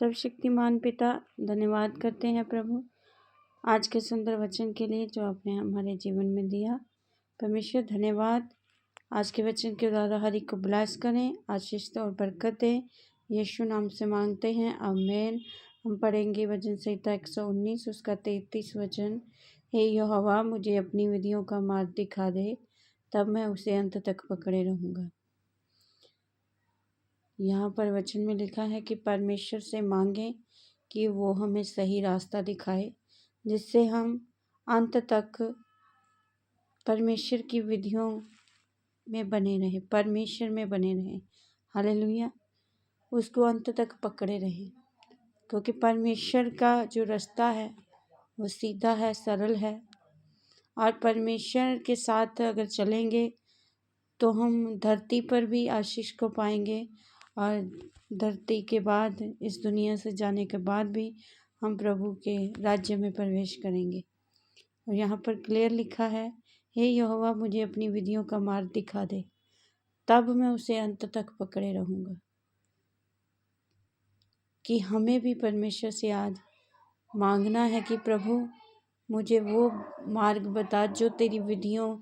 सर्वशक्तिमान पिता, धन्यवाद करते हैं प्रभु आज के सुंदर वचन के लिए जो आपने हमारे जीवन में दिया। परमेश्वर धन्यवाद। आज के वचन के द्वारा हर एक को ब्लेस करें, आशीष और बरकत दें। यीशु नाम से मांगते हैं, आमीन। हम पढ़ेंगे वचन संहिता 119 उसका 33 वचन। हे यहोवा, मुझे अपनी विधियों का मार्ग दिखा दे, तब मैं उसे अंत तक पकड़े रहूँगा। यहाँ पर वचन में लिखा है कि परमेश्वर से मांगें कि वो हमें सही रास्ता दिखाए, जिससे हम अंत तक परमेश्वर की विधियों में बने रहें, परमेश्वर में बने रहें। हालेलुया। उसको अंत तक पकड़े रहें, क्योंकि परमेश्वर का जो रास्ता है वो सीधा है, सरल है। और परमेश्वर के साथ अगर चलेंगे तो हम धरती पर भी आशीष को पाएंगे, और धरती के बाद, इस दुनिया से जाने के बाद भी हम प्रभु के राज्य में प्रवेश करेंगे। और यहाँ पर क्लियर लिखा है, हे यहोवा, मुझे अपनी विधियों का मार्ग दिखा दे, तब मैं उसे अंत तक पकड़े रहूँगा। कि हमें भी परमेश्वर से आज मांगना है कि प्रभु मुझे वो मार्ग बता जो तेरी विधियों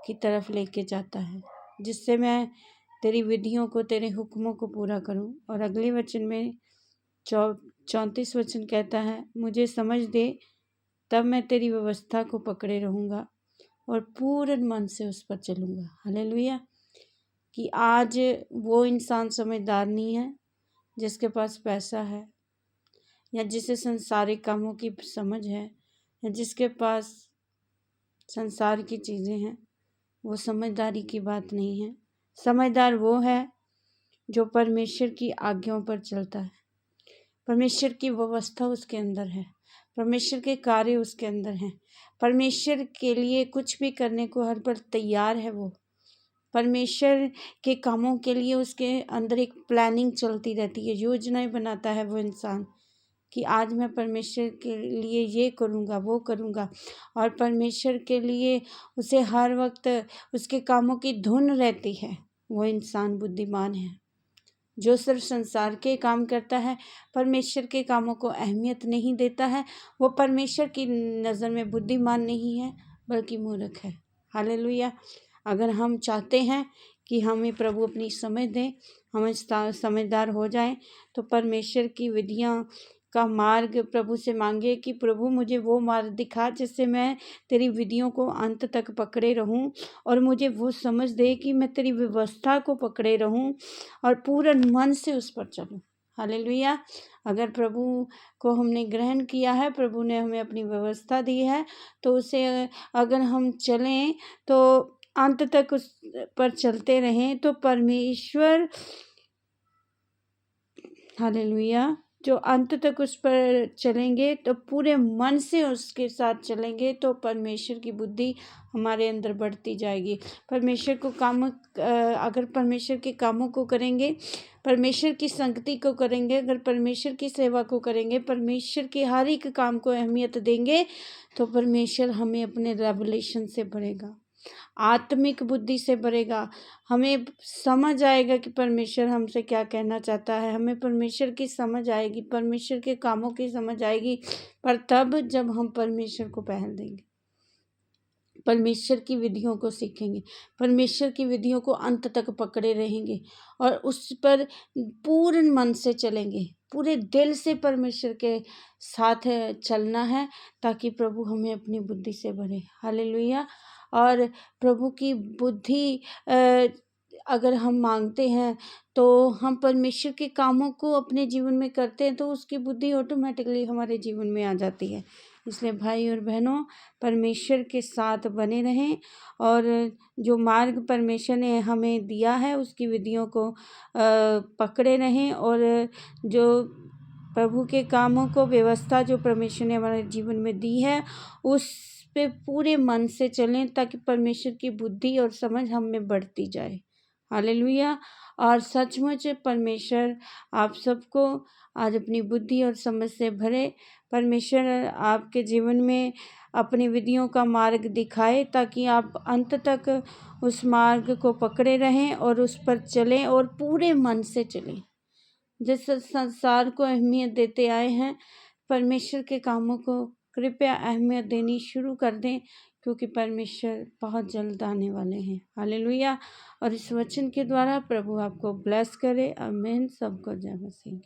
की तरफ लेके जाता है, जिससे मैं तेरी विधियों को, तेरे हुक्मों को पूरा करूं। और अगले वचन में 34 वचन कहता है, मुझे समझ दे, तब मैं तेरी व्यवस्था को पकड़े रहूँगा और पूर्ण मन से उस पर चलूँगा। हालेलुया। कि आज वो इंसान समझदार नहीं है जिसके पास पैसा है, या जिसे संसारिक कामों की समझ है, या जिसके पास संसार की चीज़ें हैं। वो समझदारी की बात नहीं है। समझदार वो है जो परमेश्वर की आज्ञाओं पर चलता है, परमेश्वर की व्यवस्था उसके अंदर है, परमेश्वर के कार्य उसके अंदर हैं, परमेश्वर के लिए कुछ भी करने को हर पल तैयार है। वो परमेश्वर के कामों के लिए उसके अंदर एक प्लानिंग चलती रहती है, योजनाएं बनाता है वो इंसान कि आज मैं परमेश्वर के लिए ये करूँगा, वो करूँगा। और परमेश्वर के लिए उसे हर वक्त उसके कामों की धुन रहती है। वो इंसान बुद्धिमान है। जो सिर्फ संसार के काम करता है, परमेश्वर के कामों को अहमियत नहीं देता है, वो परमेश्वर की नज़र में बुद्धिमान नहीं है, बल्कि मूर्ख है। हालेलुया। अगर हम चाहते हैं कि हमें प्रभु अपनी समझ दें, हम समझदार हो जाएं, तो परमेश्वर की विधियां का मार्ग प्रभु से मांगे कि प्रभु मुझे वो मार्ग दिखा जिससे मैं तेरी विधियों को अंत तक पकड़े रहूं, और मुझे वो समझ दे कि मैं तेरी व्यवस्था को पकड़े रहूं और पूर्ण मन से उस पर चलूं। हालेलुया। अगर प्रभु को हमने ग्रहण किया है, प्रभु ने हमें अपनी व्यवस्था दी है, तो उसे अगर हम चलें तो अंत तक उस पर चलते रहें, तो परमेश्वर, हालेलुया, जो अंत तक उस पर चलेंगे, तो पूरे मन से उसके साथ चलेंगे, तो परमेश्वर की बुद्धि हमारे अंदर बढ़ती जाएगी। परमेश्वर को अगर परमेश्वर के कामों को करेंगे, परमेश्वर की संगति को करेंगे, अगर परमेश्वर की सेवा को करेंगे, परमेश्वर के हर एक काम को अहमियत देंगे, तो परमेश्वर हमें अपने रेवलेशन से भरेगा, आत्मिक बुद्धि से भरेगा। हमें समझ आएगा कि परमेश्वर हमसे क्या कहना चाहता है, हमें परमेश्वर की समझ आएगी, परमेश्वर के कामों की समझ आएगी। पर तब जब हम परमेश्वर को पहल देंगे, परमेश्वर की विधियों को सीखेंगे, परमेश्वर की विधियों को अंत तक पकड़े रहेंगे और उस पर पूर्ण मन से चलेंगे, पूरे दिल से परमेश्वर के साथ चलना है, ताकि प्रभु हमें अपनी बुद्धि से भरे। हालेलुया। और प्रभु की बुद्धि अगर हम मांगते हैं, तो हम परमेश्वर के कामों को अपने जीवन में करते हैं, तो उसकी बुद्धि ऑटोमेटिकली हमारे जीवन में आ जाती है। इसलिए भाई और बहनों, परमेश्वर के साथ बने रहें, और जो मार्ग परमेश्वर ने हमें दिया है उसकी विधियों को पकड़े रहें, और जो प्रभु के कामों को, व्यवस्था जो परमेश्वर ने हमारे जीवन में दी है, उस पे पूरे मन से चलें, ताकि परमेश्वर की बुद्धि और समझ हम में बढ़ती जाए। हालेलुया। और सचमुच परमेश्वर आप सबको आज अपनी बुद्धि और समझ से भरे। परमेश्वर आपके जीवन में अपनी विधियों का मार्ग दिखाए, ताकि आप अंत तक उस मार्ग को पकड़े रहें और उस पर चलें और पूरे मन से चलें। जिस संसार को अहमियत देते आए हैं, परमेश्वर के कामों को कृपया अहमियत देनी शुरू कर दें, क्योंकि परमेश्वर बहुत जल्द आने वाले हैं। हालेलुया। और इस वचन के द्वारा प्रभु आपको ब्लेस करे। आमीन। सबको जय मसीह।